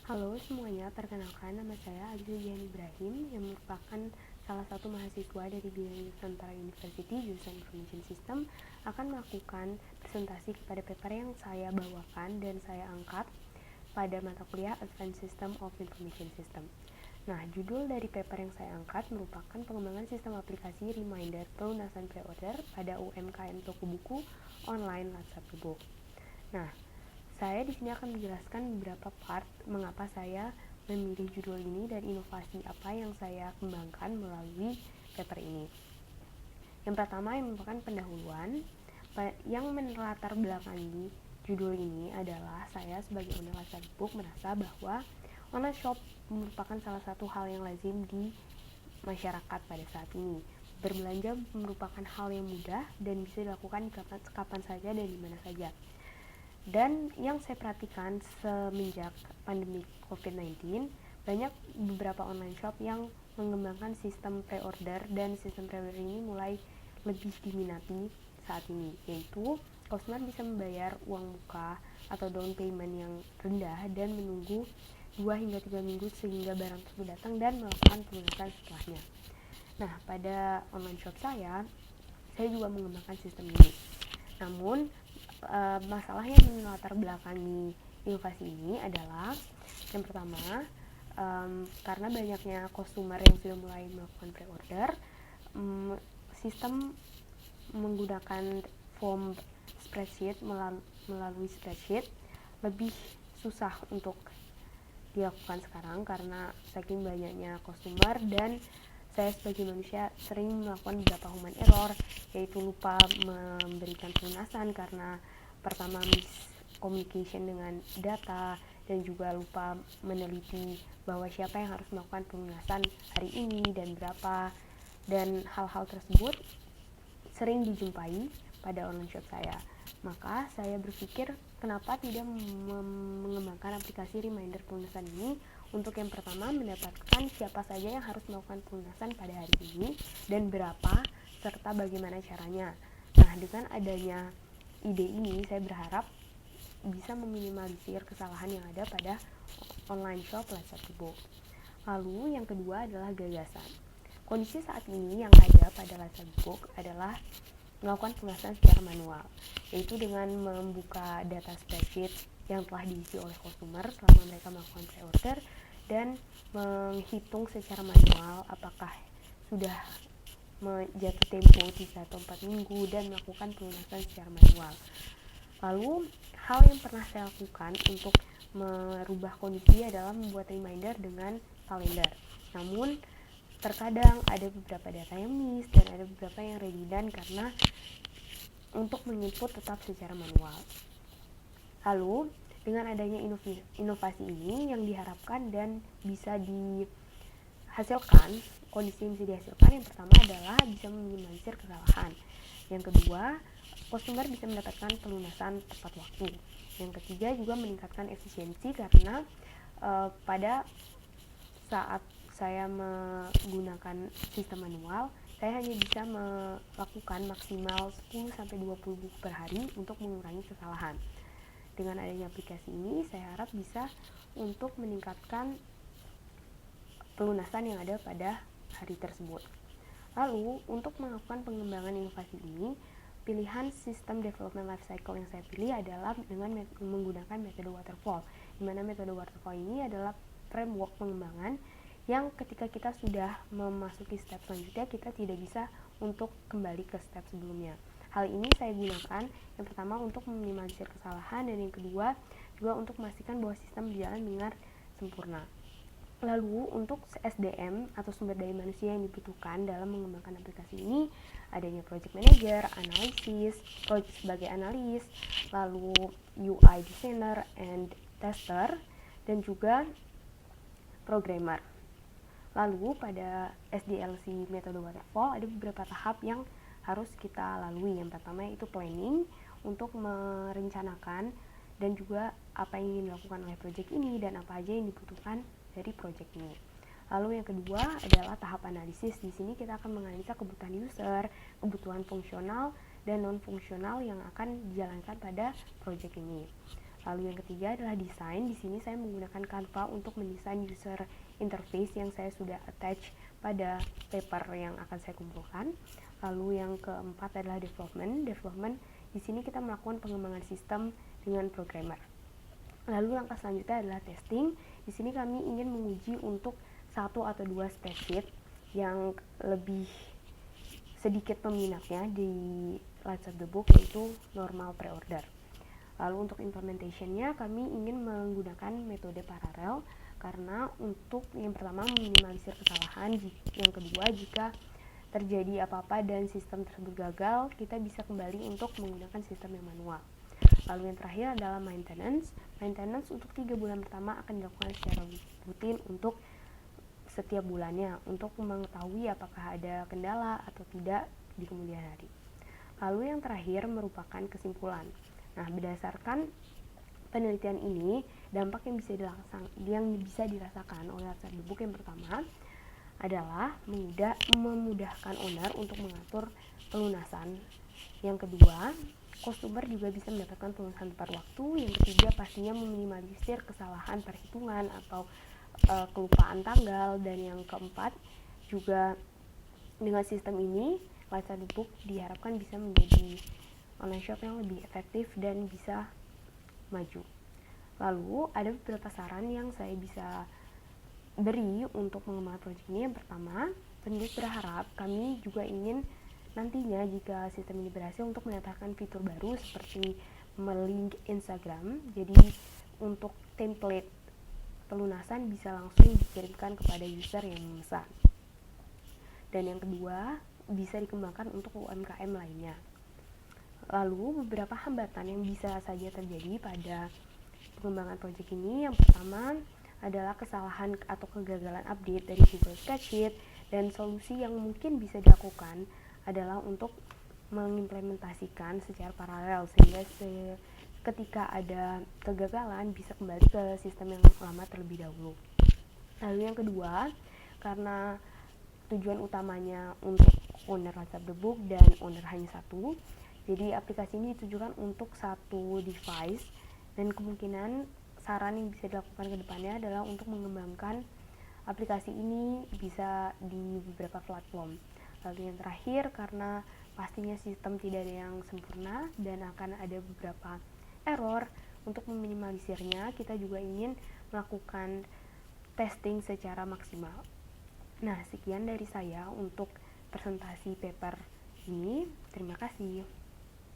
Halo semuanya, perkenalkan nama saya Agil Jihan Ibrahim yang merupakan salah satu mahasiswa dari Bidang Nusantara University jurusan Information System akan melakukan presentasi kepada paper yang saya bawakan dan saya angkat pada mata kuliah Advanced System of Information System. Nah, judul dari paper yang saya angkat merupakan pengembangan sistem aplikasi reminder pelunasan pre-order pada UMKM toko buku online WhatsApp Book. Nah, saya di sini akan menjelaskan beberapa part mengapa saya memilih judul ini dan inovasi apa yang saya kembangkan melalui paper ini. Yang pertama yang merupakan pendahuluan, yang melatar belakangi judul ini adalah saya sebagai owner WhatsApp Book merasa bahwa online shop merupakan salah satu hal yang lazim di masyarakat pada saat ini. Berbelanja merupakan hal yang mudah dan bisa dilakukan kapan saja dan di mana saja. Dan yang saya perhatikan semenjak pandemi COVID-19, banyak beberapa online shop yang mengembangkan sistem pre-order dan sistem pre-order ini mulai lebih diminati saat ini, yaitu customer bisa membayar uang muka atau down payment yang rendah dan menunggu 2 hingga 3 minggu sehingga barang tersebut datang dan melakukan pelunasan setelahnya. Nah, pada online shop saya juga mengembangkan sistem ini. Namun, masalah yang melatar belakangi inovasi ini adalah yang pertama, karena banyaknya customer yang sudah mulai melakukan pre-order, sistem menggunakan form spreadsheet melalui spreadsheet lebih susah untuk dilakukan sekarang karena saking banyaknya customer dan saya sebagai manusia sering melakukan beberapa human error, yaitu lupa memberikan pelunasan karena pertama miscommunication dengan data dan juga lupa meneliti bahwa siapa yang harus melakukan pelunasan hari ini dan berapa, dan hal-hal tersebut sering dijumpai pada online shop saya. Maka saya berpikir kenapa tidak mengembangkan aplikasi reminder pelunasan ini untuk yang pertama mendapatkan siapa saja yang harus melakukan pelunasan pada hari ini dan berapa serta bagaimana caranya. Nah, dengan adanya ide ini saya berharap bisa meminimalisir kesalahan yang ada pada online shop WhatsApp Book. Lalu yang kedua adalah gagasan. Kondisi saat ini yang ada pada WhatsApp Book adalah melakukan pelunasan secara manual, yaitu dengan membuka data spreadsheet yang telah diisi oleh customer selama mereka melakukan pre-order dan menghitung secara manual apakah sudah jatuh tempo 3 atau 4 minggu dan melakukan pelunasan secara manual. Lalu, hal yang pernah saya lakukan untuk merubah kondisi adalah membuat reminder dengan kalender. Namun, terkadang ada beberapa data yang miss dan ada beberapa yang redundant karena untuk menginput tetap secara manual. Lalu, dengan adanya inovasi ini yang diharapkan dan bisa dihasilkan, kondisi yang bisa dihasilkan yang pertama adalah bisa meminimalisir kesalahan. Yang kedua, customer bisa mendapatkan pelunasan tepat waktu. Yang ketiga juga meningkatkan efisiensi karena pada saat saya menggunakan sistem manual, saya hanya bisa melakukan maksimal 10-20 buku per hari untuk mengurangi kesalahan. Dengan adanya aplikasi ini, saya harap bisa untuk meningkatkan pelunasan yang ada pada hari tersebut. Lalu, untuk melakukan pengembangan inovasi ini, pilihan sistem development lifecycle yang saya pilih adalah dengan menggunakan metode waterfall, di mana metode waterfall ini adalah framework pengembangan yang ketika kita sudah memasuki step selanjutnya, kita tidak bisa untuk kembali ke step sebelumnya. Hal ini saya gunakan yang pertama untuk meminimalisir kesalahan dan yang kedua juga untuk memastikan bahwa sistem berjalan dengan sempurna. Lalu untuk SDM atau sumber daya manusia yang dibutuhkan dalam mengembangkan aplikasi ini adanya project manager, analisis, project sebagai analis, lalu UI designer and tester, dan juga programmer. Lalu pada SDLC metode waterfall ada beberapa tahap yang harus kita lalui. Yang pertama yaitu planning untuk merencanakan dan juga apa yang ingin dilakukan oleh project ini dan apa aja yang dibutuhkan dari project ini. Lalu yang kedua adalah tahap analisis. Di sini kita akan menganalisa kebutuhan user, kebutuhan fungsional dan non fungsional yang akan dijalankan pada project ini. Lalu yang ketiga adalah desain. Di sini saya menggunakan Canva untuk mendesain user interface yang saya sudah attach pada paper yang akan saya kumpulkan. Lalu yang keempat adalah development. Development di sini kita melakukan pengembangan sistem dengan programmer. Lalu langkah selanjutnya adalah testing. Di sini kami ingin menguji untuk 1 atau 2 spreadsheet yang lebih sedikit peminatnya di Lights of the Book, yaitu normal pre-order. Lalu untuk implementationnya kami ingin menggunakan metode paralel karena untuk yang pertama meminimalisir kesalahan, yang kedua jika terjadi apa-apa dan sistem tersebut gagal, kita bisa kembali untuk menggunakan sistem yang manual. Lalu yang terakhir adalah maintenance. Maintenance untuk 3 bulan pertama akan dilakukan secara rutin untuk setiap bulannya untuk mengetahui apakah ada kendala atau tidak di kemudian hari. Lalu yang terakhir merupakan kesimpulan. Nah, berdasarkan penelitian ini, dampak yang bisa dirasakan oleh Lights of the Book yang pertama adalah memudahkan owner untuk mengatur pelunasan. Yang kedua, customer juga bisa mendapatkan pelunasan tepat waktu. Yang ketiga, pastinya meminimalisir kesalahan perhitungan atau kelupaan tanggal. Dan yang keempat, juga dengan sistem ini Lights of the Book diharapkan bisa menjadi online shop yang lebih efektif dan bisa maju. Lalu ada beberapa saran yang saya bisa beri untuk mengembangkan proyek ini. Yang pertama, penulis berharap kami juga ingin nantinya jika sistem ini berhasil untuk mendatangkan fitur baru seperti melink Instagram. Jadi untuk template pelunasan bisa langsung dikirimkan kepada user yang memesan. Dan yang kedua, bisa dikembangkan untuk UMKM lainnya. Lalu beberapa hambatan yang bisa saja terjadi pada pengembangan proyek ini. Yang pertama adalah kesalahan atau kegagalan update dari Google Spreadsheet, dan solusi yang mungkin bisa dilakukan adalah untuk mengimplementasikan secara paralel sehingga ketika ada kegagalan bisa kembali ke sistem yang lama terlebih dahulu. Lalu yang kedua, karena tujuan utamanya untuk owner Lights of the Book dan owner hanya satu, jadi aplikasi ini ditujukan untuk satu device, dan kemungkinan saran yang bisa dilakukan ke depannya adalah untuk mengembangkan aplikasi ini bisa di beberapa platform. Lalu yang terakhir, karena pastinya sistem tidak ada yang sempurna dan akan ada beberapa error, untuk meminimalisirnya kita juga ingin melakukan testing secara maksimal. Nah, sekian dari saya untuk presentasi paper ini. Terima kasih.